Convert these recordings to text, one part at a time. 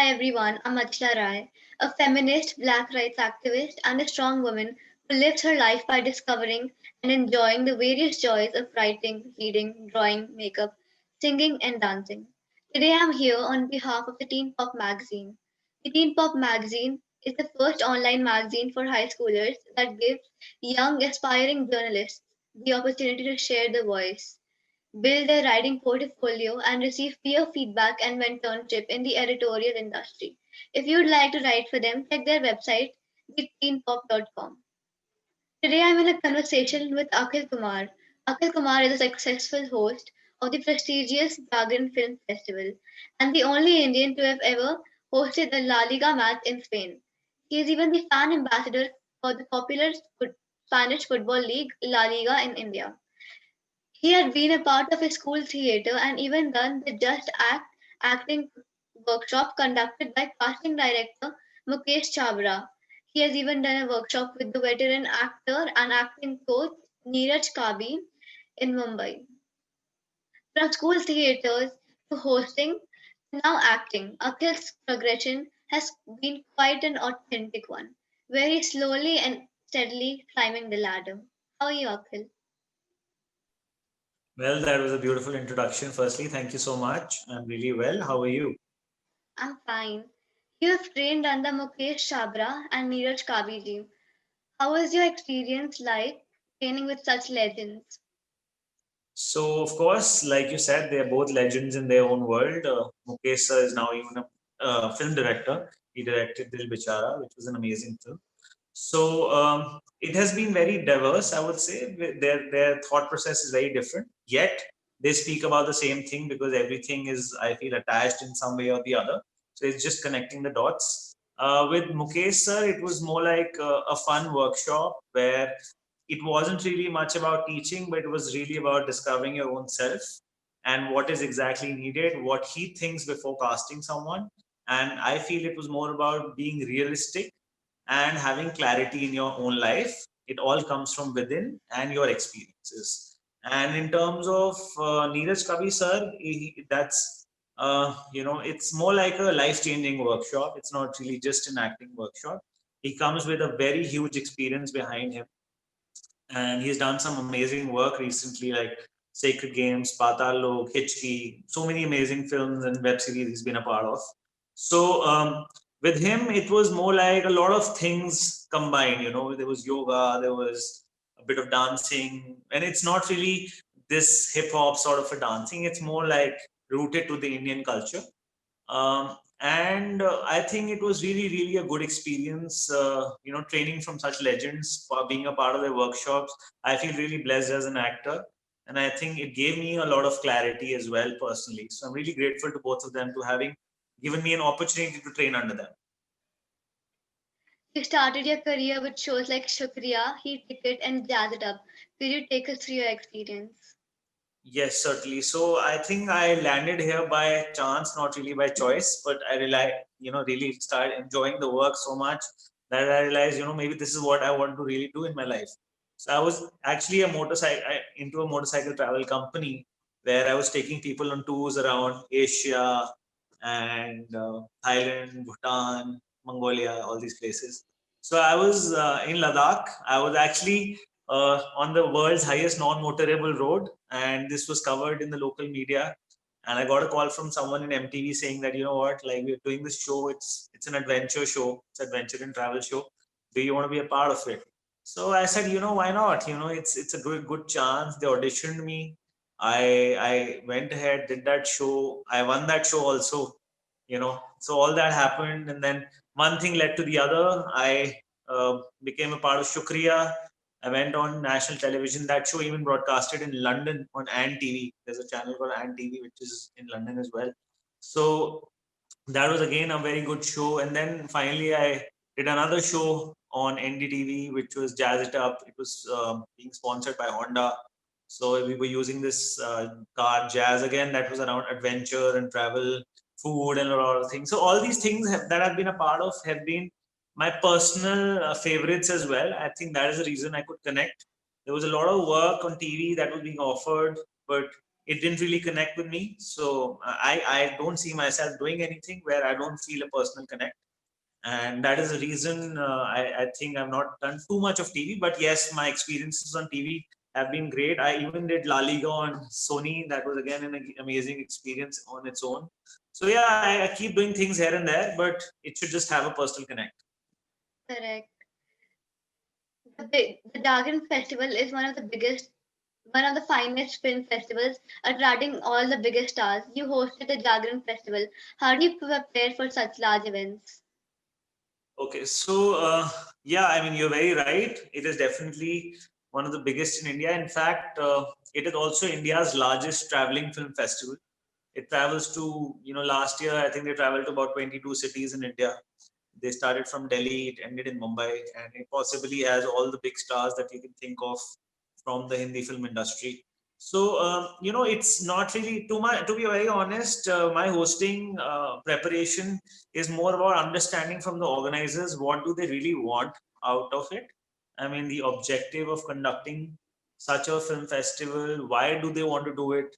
everyone, I'm Achla Rai, a feminist, black rights activist, and a strong woman who lives her life by discovering and enjoying the various joys of writing, reading, drawing, makeup, singing, and dancing. Today I'm here on behalf of the Teen Pop magazine. The Teen Pop magazine is the first online magazine for high schoolers that gives young, aspiring journalists the opportunity to share their voice, build their writing portfolio, and receive peer feedback and mentorship in the editorial industry. If you'd like to write for them, check their website, theteenpop.com. Today I'm in a conversation with Akhil Kumar. Akhil Kumar is a successful host of the prestigious Jagran Film Festival and the only Indian to have ever hosted a La Liga match in Spain. He is even the fan ambassador for the popular Spanish football league La Liga in India. He had been a part of a school theatre and even done the Just Act acting workshop conducted by casting director Mukesh Chabra. He has even done a workshop with the veteran actor and acting coach Neeraj Kabi in Mumbai. From school theatres to hosting to now acting, Akhil's progression has been quite an authentic one, very slowly and steadily climbing the ladder. How are you, Akhil? Well, that was a beautiful introduction. Firstly, thank you so much. I'm really well. How are you? I'm fine. You have trained under Mukesh Chabra and Neeraj Kabiji. How was your experience like training with such legends? So, of course, like you said, they're both legends in their own world. Mukesh sir is now even a film director. He directed Dil Bichara, which was an amazing film. So, it has been very diverse, I would say. Their thought process is very different. Yet, they speak about the same thing because everything is, I feel, attached in some way or the other. So, it's just connecting the dots. With Mukesh sir, it was more like a fun workshop where it wasn't really much about teaching, but it was really about discovering your own self and what is exactly needed, what he thinks before casting someone. And I feel it was more about being realistic and having clarity in your own life. It all comes from within and your experiences. And in terms of Neeraj Kavi sir, it's more like a life changing workshop. It's not really just an acting workshop. He comes with a very huge experience behind him, and he's done some amazing work recently, like Sacred Games, Patal Lok, Hitchki, so many amazing films and web series he's been a part of. So with him, it was more like a lot of things combined. There was yoga, there was a bit of dancing, and it's not really this hip hop sort of a dancing. It's more like rooted to the Indian culture. And I think it was really, really a good experience, training from such legends, being a part of their workshops. I feel really blessed as an actor. And I think it gave me a lot of clarity as well, personally. So I'm really grateful to both of them to having given me an opportunity to train under them. You started your career with shows like Shukriya, Heat Ticket, and Jazz It Up. Could you take us through your experience? Yes, certainly. So I think I landed here by chance, not really by choice, but really started enjoying the work so much that I realized, maybe this is what I want to really do in my life. So I was actually into a motorcycle travel company where I was taking people on tours around Asia and Thailand, Bhutan, Mongolia, all these places. So I was in Ladakh. I was actually on the world's highest non-motorable road, and this was covered in the local media. And I got a call from someone in MTV saying that, you know what, like, we're doing this show. It's an adventure show. It's adventure and travel show. Do you want to be a part of it? So I said, why not? It's a good chance. They auditioned me. I went ahead, did that show. I won that show also. So all that happened, and then one thing led to the other. I became a part of Shukriya. I went on national television. That show even broadcasted in London on Ant TV. There's a channel called Ant TV, which is in London as well. So that was again a very good show. And then finally, I did another show on NDTV, which was Jazz It Up. It was being sponsored by Honda. So we were using this car Jazz again. That was around adventure and travel, food, and a lot of things. So all these things that I've been a part of have been my personal favorites as well. I think that is the reason I could connect. There was a lot of work on TV that was being offered, but it didn't really connect with me. So I don't see myself doing anything where I don't feel a personal connect. And that is the reason I think I've not done too much of TV. But yes, my experiences on TV have been great. I even did La Liga on Sony. That was again an amazing experience on its own. So yeah, I keep doing things here and there, but it should just have a personal connect. Correct. The Jagran Festival is one of the finest film festivals, attracting all the biggest stars. You hosted the Jagran Festival. How do you prepare for such large events? Okay, so yeah, I mean, you're very right. It is definitely one of the biggest in India. In fact, it is also India's largest traveling film festival. It travels to, last year, I think they traveled to about 22 cities in India. They started from Delhi, it ended in Mumbai, and it possibly has all the big stars that you can think of from the Hindi film industry. So, it's not really too much, to be very honest, my hosting preparation is more about understanding from the organizers what do they really want out of it. I mean, the objective of conducting such a film festival, why do they want to do it?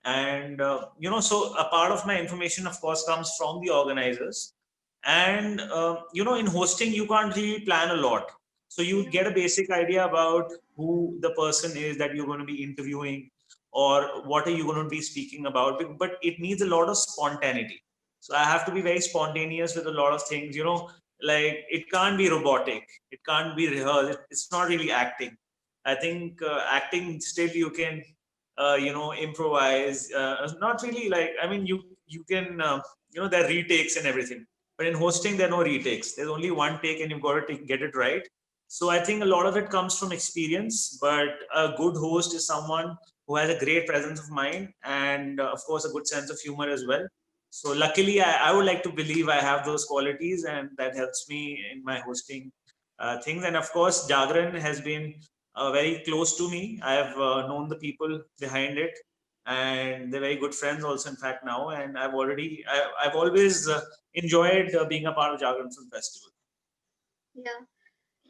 And so a part of my information of course comes from the organizers. And in hosting you can't really plan a lot, so you Yeah. get a basic idea about who the person is that you're going to be interviewing, or what are you going to be speaking about. But it needs a lot of spontaneity, so I have to be very spontaneous with a lot of things, like it can't be robotic, it can't be rehearsed, it's not really acting. I think acting still you can improvise, not really, like, I mean, you can there are retakes and everything, but in hosting there are no retakes, there's only one take and you've got to get it right. So I think a lot of it comes from experience, but a good host is someone who has a great presence of mind, and of course a good sense of humor as well. So luckily I would like to believe I have those qualities, and that helps me in my hosting things. And of course Jagran has been very close to me. I have known the people behind it, and they're very good friends also. In fact, now, and I've always enjoyed being a part of Jagran Film Festival. Yeah.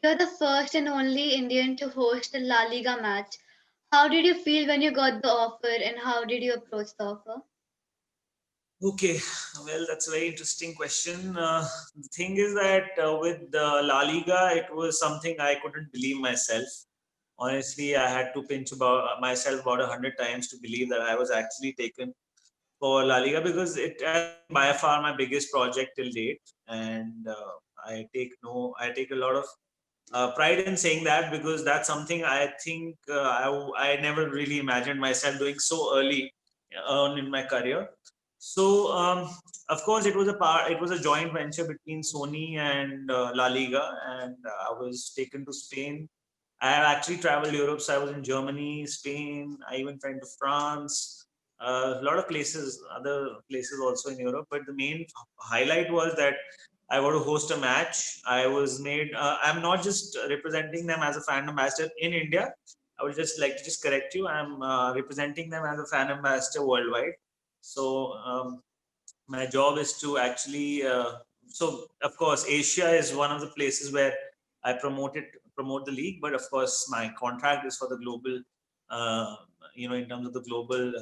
You're the first and only Indian to host a La Liga match. How did you feel when you got the offer and how did you approach the offer? Okay, well, that's a very interesting question. The thing is that with La Liga, it was something I couldn't believe myself. Honestly, I had to pinch about myself about 100 times to believe that I was actually taken for La Liga, because it has been by far my biggest project till date, and I take a lot of pride in saying that, because that's something I think I never really imagined myself doing so early on in my career. So of course it was a joint venture between Sony and La Liga, and I was taken to Spain. I have actually traveled Europe, so I was in Germany, Spain. I even went to France, a lot of places, other places also in Europe. But the main highlight was that I want to host a match. I was made. I'm not just representing them as a fan ambassador in India. I would just like to just correct you. I'm representing them as a fan ambassador worldwide. So my job is to actually. So of course, Asia is one of the places where I promote the league. But of course, my contract is for the global. Uh, in terms of the global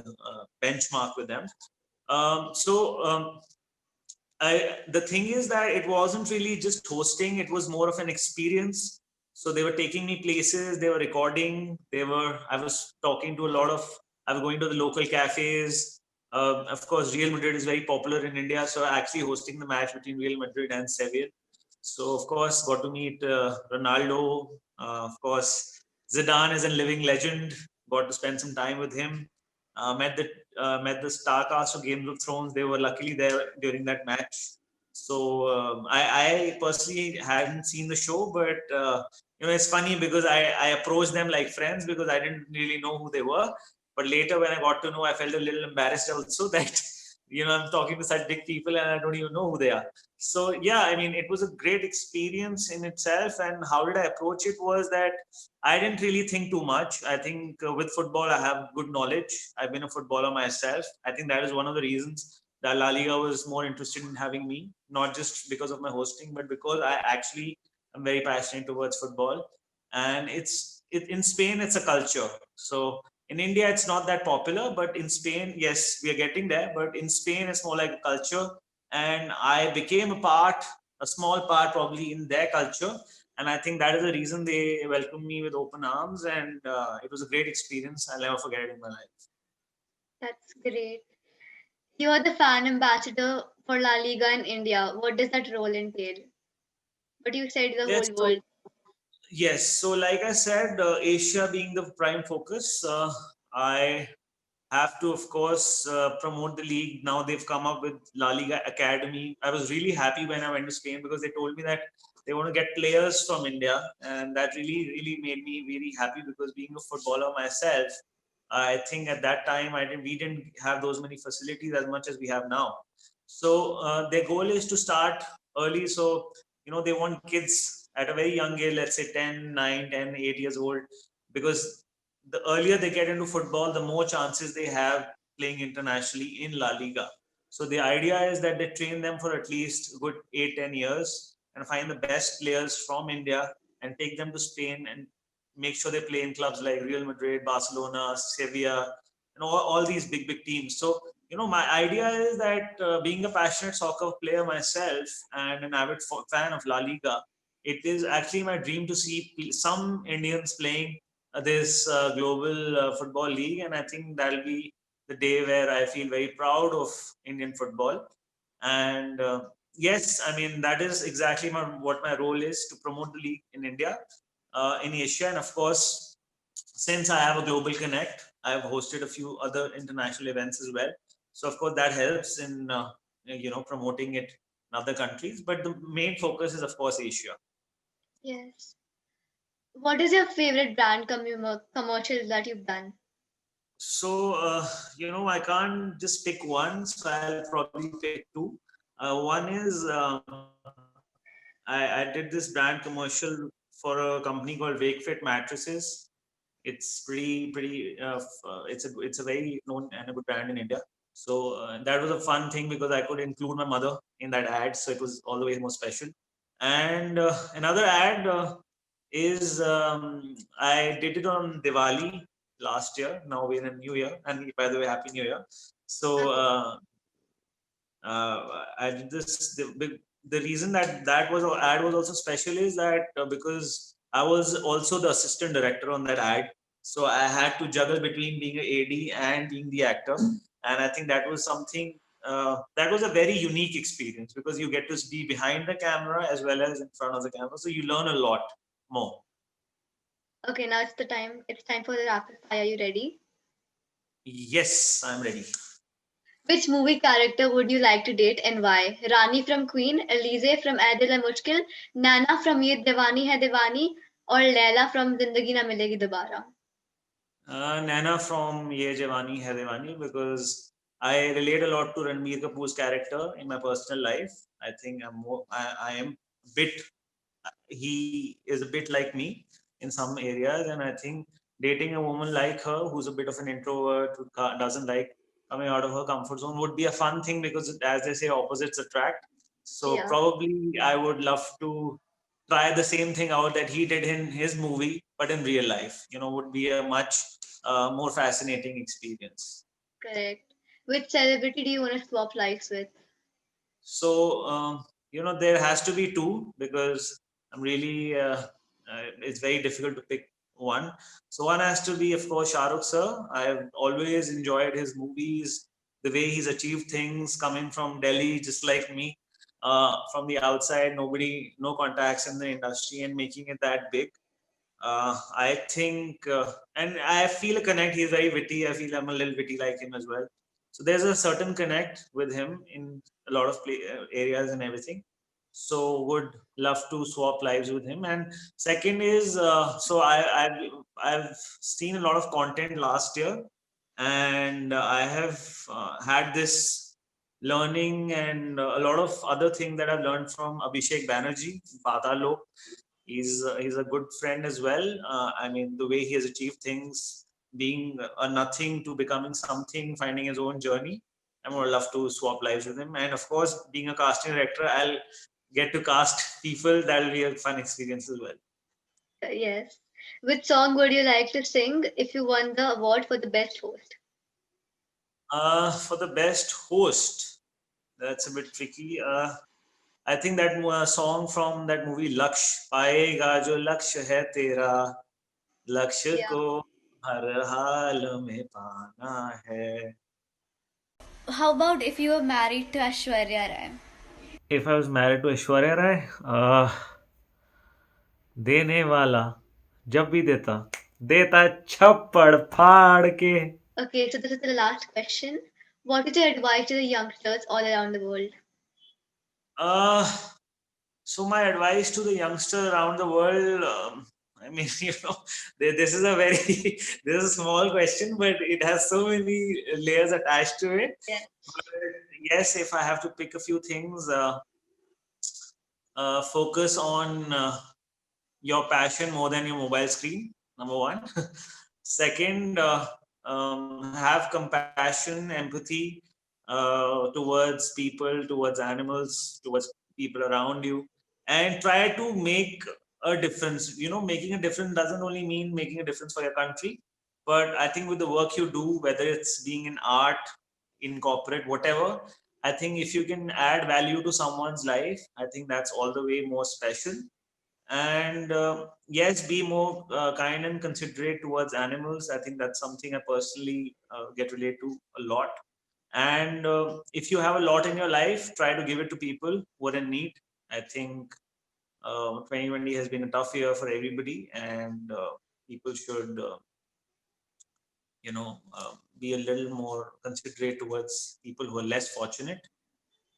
benchmark with them. The thing is that it wasn't really just hosting, it was more of an experience. So they were taking me places, they were recording, I was talking to a lot of, I was going to the local cafes. Of course, Real Madrid is very popular in India, so actually hosting the match between Real Madrid and Sevilla. So of course, got to meet Ronaldo. Of course, Zidane is a living legend. Got to spend some time with him. Met the star cast of Game of Thrones. They were luckily there during that match. So I personally hadn't seen the show, but it's funny because I approached them like friends because I didn't really know who they were. But later, when I got to know, I felt a little embarrassed also that I'm talking to such big people and I don't even know who they are. So yeah, I mean, it was a great experience in itself. And how did I approach it was that I didn't really think too much. I think with football, I have good knowledge. I've been a footballer myself. I think that is one of the reasons that La Liga was more interested in having me, not just because of my hosting, but because I actually am very passionate towards football. And in Spain, it's a culture. So In India, it's not that popular, but in Spain, yes, we are getting there. But in Spain, it's more like a culture, and I became a small part, probably in their culture, and I think that is the reason they welcomed me with open arms, and it was a great experience. I'll never forget it in my life. That's great. You are the fan ambassador for La Liga in India. What does that role entail? But you said the Yes, whole so world. yes, so like I said, Asia being the prime focus, I have to, of course, promote the league. Now they've come up with La Liga Academy. I was really happy when I went to Spain because they told me that they want to get players from India, and that really, really made me very happy because being a footballer myself, I think at that time we didn't have those many facilities as much as we have now. So their goal is to start early. So they want kids at a very young age, let's say 10, 9, 10, 8 years old, because the earlier they get into football, the more chances they have playing internationally in La Liga. So the idea is that they train them for at least a good 8, 10 years and find the best players from India and take them to Spain and make sure they play in clubs like Real Madrid, Barcelona, Sevilla, and all these big teams. So, my idea is that being a passionate soccer player myself and an avid fan of La Liga, it is actually my dream to see some Indians playing this global football league, and I think that'll be the day where I feel very proud of Indian football. And yes, I mean that is exactly what my role is, to promote the league in India, in Asia, and of course, since I have a global connect, I've hosted a few other international events as well. So of course that helps in promoting it in other countries. But the main focus is of course Asia. Yes. What is your favorite brand commercial that you've done? So, I can't just pick one, so I'll probably pick two. One is I did this brand commercial for a company called WakeFit mattresses. It's pretty. It's a very known and a good brand in India. So that was a fun thing because I could include my mother in that ad, so it was all the way more special. And another ad is I did it on Diwali last year. Now we're in New Year, and by the way, Happy New Year. So Happy. I did this. The reason that was ad was also special is that because I was also the assistant director on that ad, so I had to juggle between being an AD and being the actor, and I think that was something. That was a very unique experience because you get to be behind the camera as well as in front of the camera, so you learn a lot more. Okay, now it's the time. It's time for the rapid fire. Are you ready? Yes, I'm ready. Which movie character would you like to date and why? Rani from Queen, Elise from Ae Dil Hai Mushkil, Nana from Ye Diwani Hai Diwani, or Leila from Zindagi Na Milegi Dobara? Nana from Ye Jawani Hai Diwani, because I relate a lot to Ranbir Kapoor's character in my personal life. I think I am a bit, he is a bit like me in some areas, and I think dating a woman like her who's a bit of an introvert, who doesn't like coming out of her comfort zone, would be a fun thing because, as they say, opposites attract. So Yeah, probably I would love to try the same thing out that he did in his movie, but in real life. Would be a much more fascinating experience. correct. Which celebrity do you want to swap lives with? So, there has to be two because I'm really, it's very difficult to pick one. So, one has to be, of course, Shah Rukh sir. I've always enjoyed his movies, the way he's achieved things coming from Delhi, just like me, from the outside, no contacts in the industry, and making it that big. I think, and I feel a connect. He's very witty. I feel I'm a little witty like him as well. So there's a certain connect with him in a lot of areas and everything. So would love to swap lives with him. And second is, so I've seen a lot of content last year, and I have had this learning and a lot of other things that I've learned from Abhishek Banerjee, Patal. He's a good friend as well. I mean, the way he has achieved things, being a nothing to becoming something, finding his own journey. I would love to swap lives with him. And of course, being a casting director, I'll get to cast people. That'll be a fun experience as well. Yes. Which song would you like to sing if you won the award for the best host? For the best host, that's a bit tricky. I think that song from that movie Laksh, पाएगा जो लक्ष्य है तेरा, लक्ष्य Yeah. को हर हाल में पाना है. How about if you were married to Aishwarya Rai? If I was married to Aishwarya Rai, देने वाला जब भी देता, देता छप्पड़ फाड़ के. Okay, so this is the last question. What is your advice to the youngsters all around the world? Uh, so my advice to the youngster around the world, I mean, this is a very, this is a small question, but it has so many layers attached to it. Yes. But yes, if I have to pick a few things, focus on your passion more than your mobile screen, number one. Second, have compassion, empathy towards people, towards animals, towards people around you, and try to make a difference. Making a difference doesn't only mean making a difference for your country, but I think with the work you do, whether it's being in art, in corporate, whatever, I think if you can add value to someone's life, I think that's all the way more special. And yes, be more kind and considerate towards animals. I think that's something I personally get related to a lot. And if you have a lot in your life, try to give it to people who are in need. I think 2020 has been a tough year for everybody, and people should be a little more considerate towards people who are less fortunate.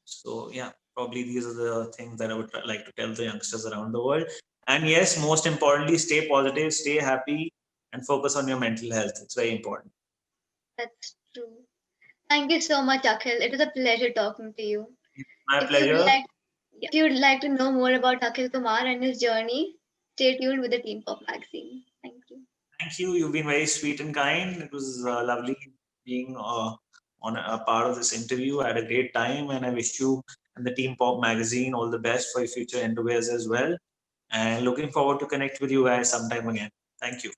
So yeah, probably these are the things that I would like to tell the youngsters around the world. And yes, most importantly, stay positive, stay happy, and focus on your mental health. It's very important. That's true. Thank you so much, Akhil. It was a pleasure talking to you. My If you'd pleasure. like, if you'd like to know more about Akhil Kumar and his journey, stay tuned with the Teen Pop magazine. Thank you. Thank you. You've been very sweet and kind. It was lovely being on a part of this interview. I had a great time, and I wish you and the Team Pop magazine all the best for your future endeavors as well. And looking forward to connect with you guys sometime again. Thank you.